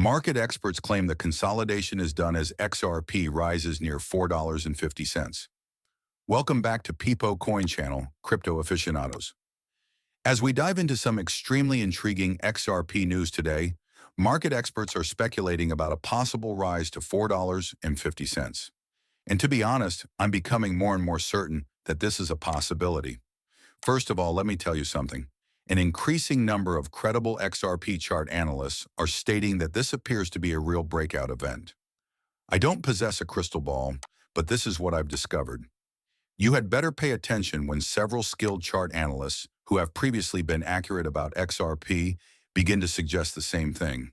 Market experts claim the consolidation is done as XRP rises near $4.50. Welcome back to Peepo Coin Channel, Crypto Aficionados. As we dive into some extremely intriguing XRP news today, market experts are speculating about a possible rise to $4.50. And to be honest, I'm becoming more and more certain that this is a possibility. First of all, let me tell you something. An increasing number of credible XRP chart analysts are stating that this appears to be a real breakout event. I don't possess a crystal ball, but this is what I've discovered. You had better pay attention when several skilled chart analysts who have previously been accurate about XRP begin to suggest the same thing.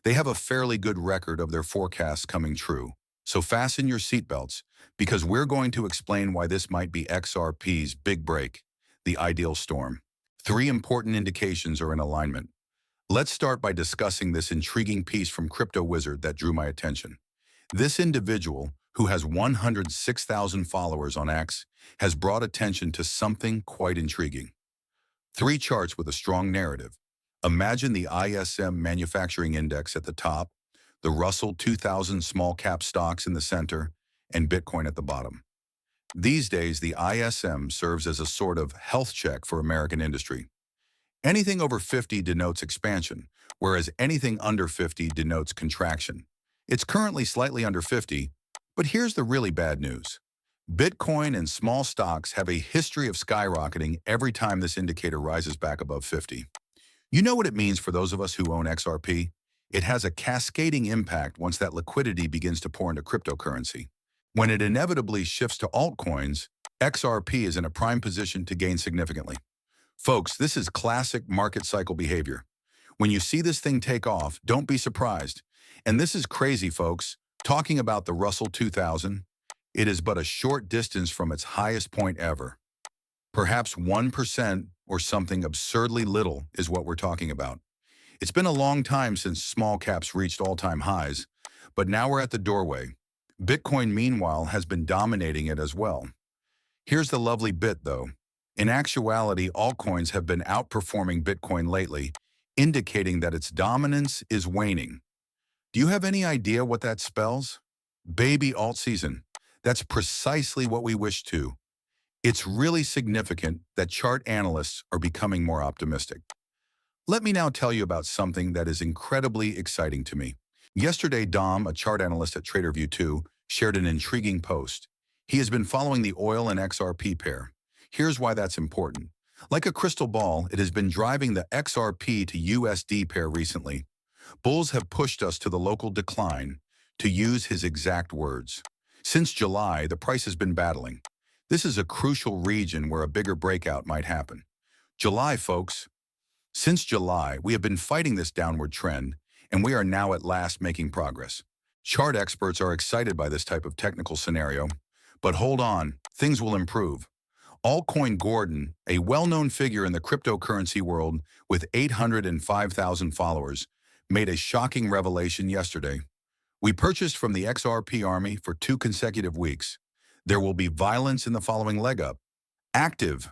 They have a fairly good record of their forecasts coming true. So fasten your seatbelts, because we're going to explain why this might be XRP's big break, the ideal storm. 3 important indications are in alignment. Let's start by discussing this intriguing piece from Crypto Wizard that drew my attention. This individual, who has 106,000 followers on X, has brought attention to something quite intriguing. 3 charts with a strong narrative. Imagine the ISM Manufacturing Index at the top, the Russell 2000 small cap stocks in the center, and Bitcoin at the bottom. These days, the ISM serves as a sort of health check for American industry. Anything over 50 denotes expansion, whereas anything under 50 denotes contraction. It's currently slightly under 50, but here's the really bad news. Bitcoin and small stocks have a history of skyrocketing every time this indicator rises back above 50. You know what it means for those of us who own XRP? It has a cascading impact once that liquidity begins to pour into cryptocurrency. When it inevitably shifts to altcoins, XRP is in a prime position to gain significantly. Folks, this is classic market cycle behavior. When you see this thing take off, don't be surprised. And this is crazy, folks. Talking about the Russell 2000, it is but a short distance from its highest point ever. Perhaps 1% or something absurdly little is what we're talking about. It's been a long time since small caps reached all-time highs, but now we're at the doorway. Bitcoin, meanwhile, has been dominating it as well. Here's the lovely bit, though. In actuality, altcoins have been outperforming Bitcoin lately, indicating that its dominance is waning. Do you have any idea what that spells? Baby alt season. That's precisely what we wish to. It's really significant that chart analysts are becoming more optimistic. Let me now tell you about something that is incredibly exciting to me. Yesterday, Dom, a chart analyst at TraderView2, shared an intriguing post. He has been following the oil and XRP pair. Here's why that's important. Like a crystal ball, it has been driving the XRP to USD pair recently. Bulls have pushed us to the local decline, to use his exact words. Since July, the price has been battling. This is a crucial region where a bigger breakout might happen. July, folks. Since July, we have been fighting this downward trend, and we are now at last making progress. Chart experts are excited by this type of technical scenario, but hold on, things will improve. Altcoin Gordon, a well-known figure in the cryptocurrency world with 805,000 followers, made a shocking revelation yesterday. We purchased from the XRP army for 2 consecutive weeks. There will be violence in the following leg up. Active.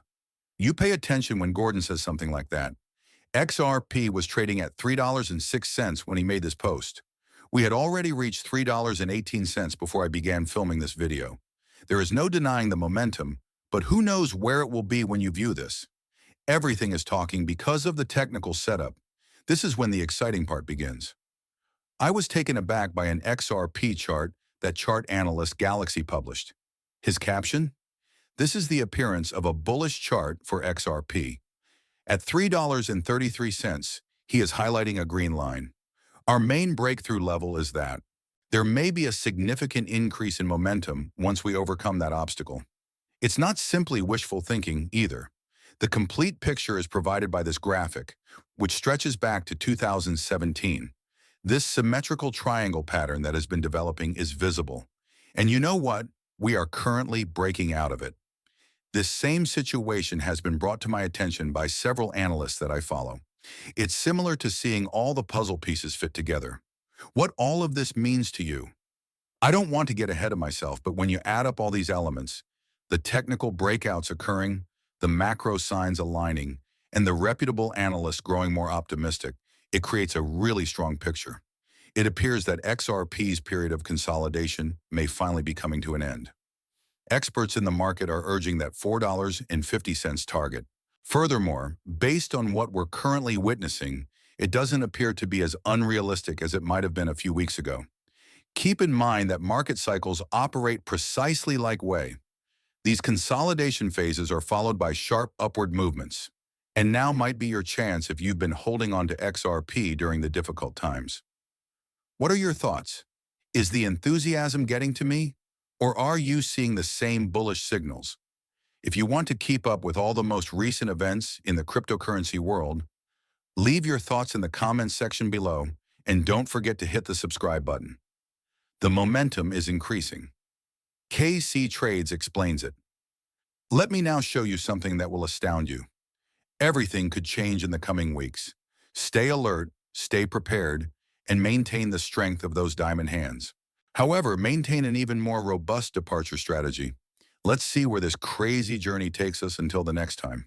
You pay attention when Gordon says something like that. XRP was trading at $3.06 when he made this post. We had already reached $3.18 before I began filming this video. There is no denying the momentum, but who knows where it will be when you view this. Everything is talking because of the technical setup. This is when the exciting part begins. I was taken aback by an XRP chart that chart analyst Galaxy published. His caption? This is the appearance of a bullish chart for XRP. At $3.33, he is highlighting a green line. Our main breakthrough level is that. There may be a significant increase in momentum once we overcome that obstacle. It's not simply wishful thinking either. The complete picture is provided by this graphic, which stretches back to 2017. This symmetrical triangle pattern that has been developing is visible. And you know what? We are currently breaking out of it. This same situation has been brought to my attention by several analysts that I follow. It's similar to seeing all the puzzle pieces fit together. What all of this means to you? I don't want to get ahead of myself, but when you add up all these elements, the technical breakouts occurring, the macro signs aligning, and the reputable analysts growing more optimistic, it creates a really strong picture. It appears that XRP's period of consolidation may finally be coming to an end. Experts in the market are urging that $4.50 target. Furthermore, based on what we're currently witnessing, it doesn't appear to be as unrealistic as it might have been a few weeks ago. Keep in mind that market cycles operate precisely like way. These consolidation phases are followed by sharp upward movements. And now might be your chance if you've been holding on to XRP during the difficult times. What are your thoughts? Is the enthusiasm getting to me? Or are you seeing the same bullish signals? If you want to keep up with all the most recent events in the cryptocurrency world, leave your thoughts in the comments section below and don't forget to hit the subscribe button. The momentum is increasing. KC Trades explains it. Let me now show you something that will astound you. Everything could change in the coming weeks. Stay alert, stay prepared, and maintain the strength of those diamond hands. However, maintain an even more robust departure strategy. Let's see where this crazy journey takes us until the next time.